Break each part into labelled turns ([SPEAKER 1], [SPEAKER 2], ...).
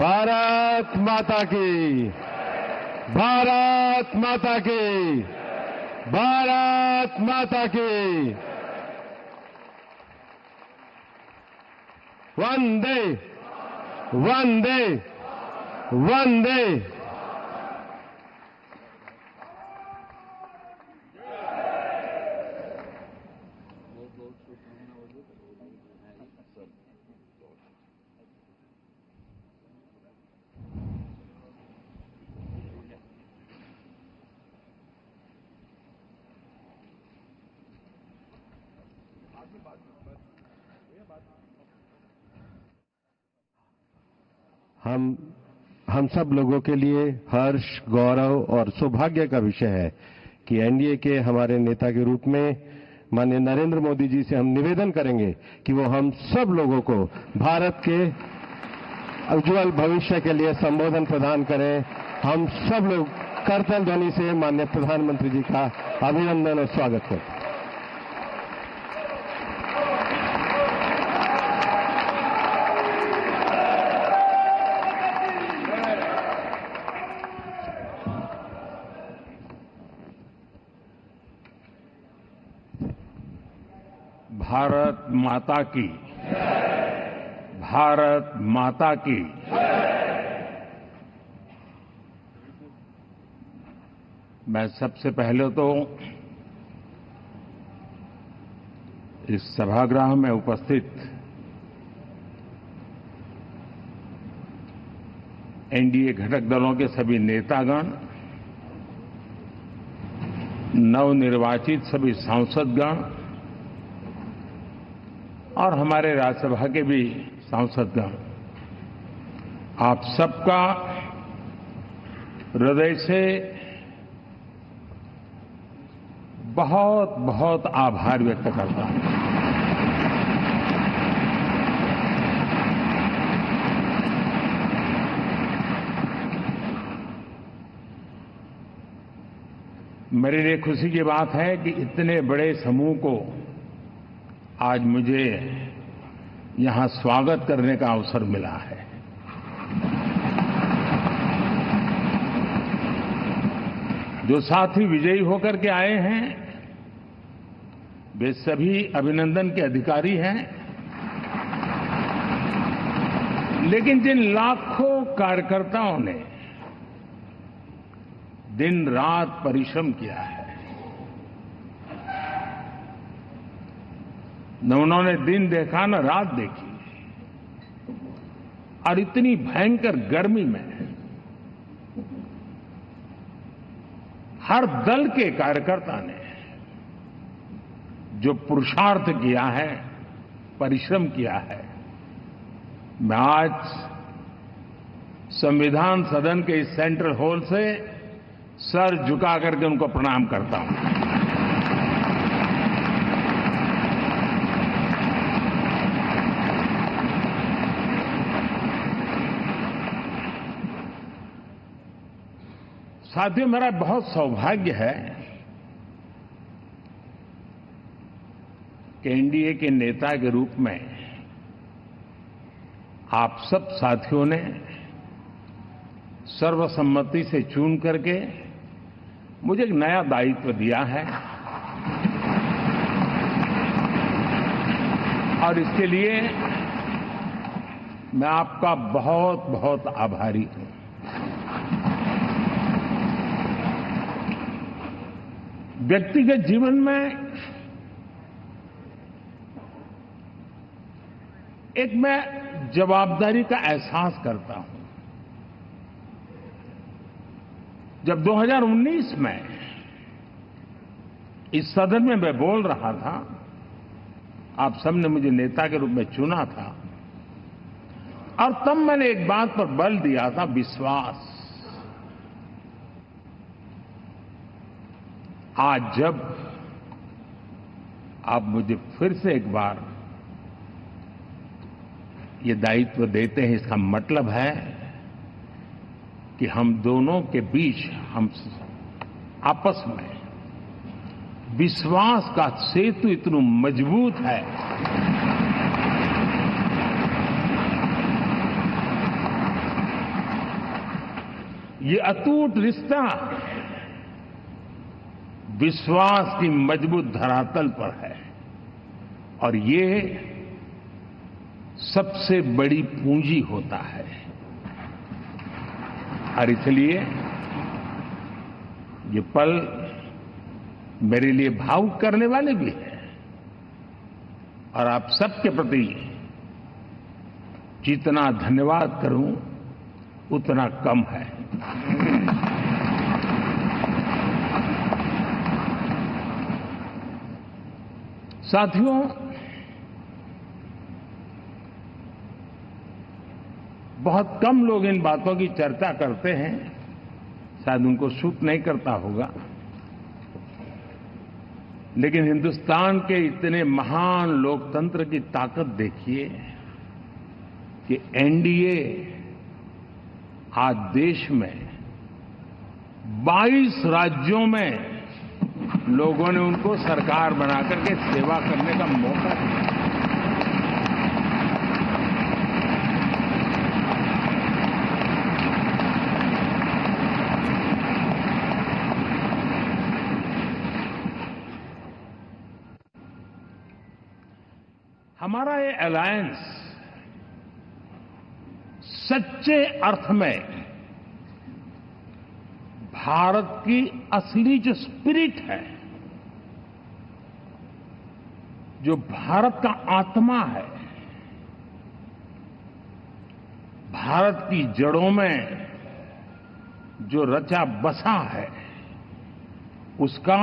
[SPEAKER 1] भारत माता की, भारत माता की, भारत माता की। वंदे वंदे वंदे। हम सब लोगों के लिए हर्ष, गौरव और सौभाग्य का विषय है कि एनडीए के हमारे नेता के रूप में माननीय नरेंद्र मोदी जी से हम निवेदन करेंगे कि वो हम सब लोगों को भारत के उज्जवल भविष्य के लिए संबोधन प्रदान करें। हम सब लोग करतल ध्वनि से माननीय प्रधानमंत्री जी का अभिनंदन और स्वागत करते हैं।
[SPEAKER 2] भारत माता की, भारत माता की। मैं सबसे पहले तो इस सभागृह में उपस्थित एनडीए घटक दलों के सभी नेतागण, नवनिर्वाचित सभी सांसदगण और हमारे राज्यसभा के भी सांसदगण, आप सबका हृदय से बहुत बहुत आभार व्यक्त करता हूं। मेरे लिए खुशी की बात है कि इतने बड़े समूह को आज मुझे यहां स्वागत करने का अवसर मिला है। जो साथी विजयी होकर के आए हैं वे सभी अभिनंदन के अधिकारी हैं, लेकिन जिन लाखों कार्यकर्ताओं ने दिन रात परिश्रम किया है, न उन्होंने दिन देखा न रात देखी, और इतनी भयंकर गर्मी में हर दल के कार्यकर्ता ने जो पुरुषार्थ किया है, परिश्रम किया है, मैं आज संविधान सदन के इस सेंट्रल हॉल से सर झुका करके उनको प्रणाम करता हूं। साथियों, मेरा बहुत सौभाग्य है कि एनडीए के नेता के रूप में आप सब साथियों ने सर्वसम्मति से चुन करके मुझे एक नया दायित्व दिया है, और इसके लिए मैं आपका बहुत बहुत आभारी हूं। व्यक्तिगत जीवन में एक मैं जवाबदारी का एहसास करता हूं। जब 2019 में इस सदन में मैं बोल रहा था, आप सबने मुझे नेता के रूप में चुना था, और तब मैंने एक बात पर बल दिया था, विश्वास। आज जब आप मुझे फिर से एक बार ये दायित्व देते हैं, इसका मतलब है कि हम दोनों के बीच, हम आपस में विश्वास का सेतु इतना मजबूत है ये अटूट रिश्ता विश्वास की मजबूत धरातल पर है और ये सबसे बड़ी पूंजी होता है। और इसलिए ये पल मेरे लिए भावुक करने वाले भी हैं और आप सबके प्रति जितना धन्यवाद करूं उतना कम है। साथियों, बहुत कम लोग इन बातों की चर्चा करते हैं, शायद उनको सूट नहीं करता होगा, लेकिन हिंदुस्तान के इतने महान लोकतंत्र की ताकत देखिए कि एनडीए आज देश में 22 राज्यों में लोगों ने उनको सरकार बनाकर के सेवा करने का मौका दिया। हमारा ये अलायंस सच्चे अर्थ में भारत की असली जो स्पिरिट है, जो भारत का आत्मा है, भारत की जड़ों में जो रचा बसा है, उसका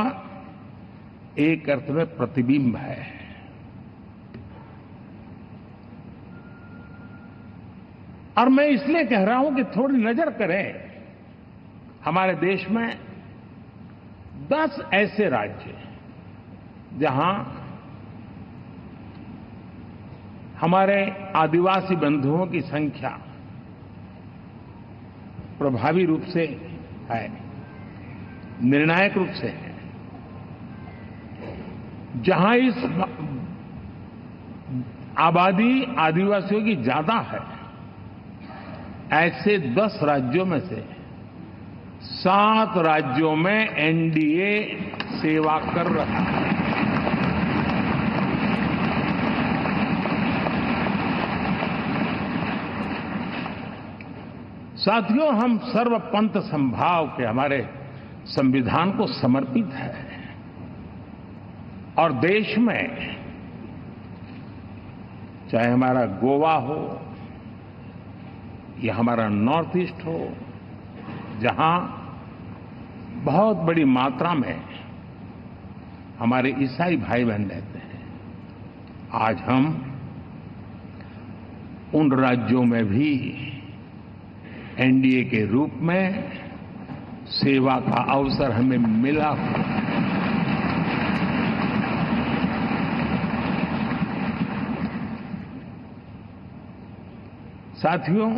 [SPEAKER 2] एक अर्थ में प्रतिबिंब है। और मैं इसलिए कह रहा हूं कि थोड़ी नजर करें, हमारे देश में 10 ऐसे राज्य जहां हमारे आदिवासी बंधुओं की संख्या प्रभावी रूप से है, निर्णायक रूप से है, जहां इस आबादी आदिवासियों की ज्यादा है, ऐसे 10 राज्यों में से 7 राज्यों में एनडीए सेवा कर रहा है। साथियों, हम सर्वपंथ संभाव के हमारे संविधान को समर्पित है और देश में चाहे हमारा गोवा हो या हमारा नॉर्थ ईस्ट हो, जहां बहुत बड़ी मात्रा में हमारे ईसाई भाई बहन रहते हैं, आज हम उन राज्यों में भी एनडीए के रूप में सेवा का अवसर हमें मिला हुआ है। साथियों,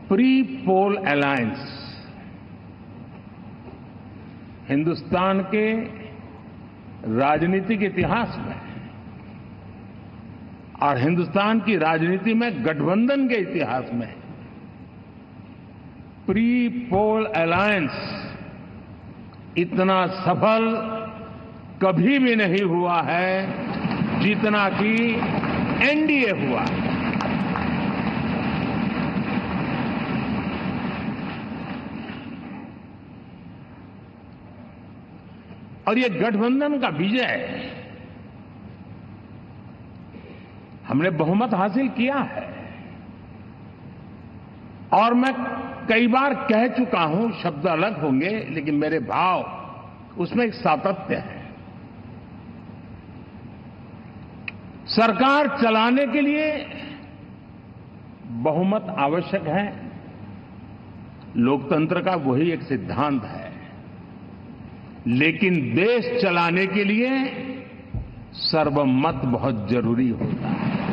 [SPEAKER 2] प्री पोल अलायंस हिंदुस्तान के राजनीतिक इतिहास में और हिंदुस्तान की राजनीति में गठबंधन के इतिहास में प्री पोल अलायंस इतना सफल कभी भी नहीं हुआ है जितना कि एनडीए हुआ। और ये गठबंधन का विजय, हमने बहुमत हासिल किया है और मैं कई बार कह चुका हूं, शब्द अलग होंगे लेकिन मेरे भाव उसमें एक सातत्य है। सरकार चलाने के लिए बहुमत आवश्यक है, लोकतंत्र का वही एक सिद्धांत है, लेकिन देश चलाने के लिए सर्वमत बहुत जरूरी होता है।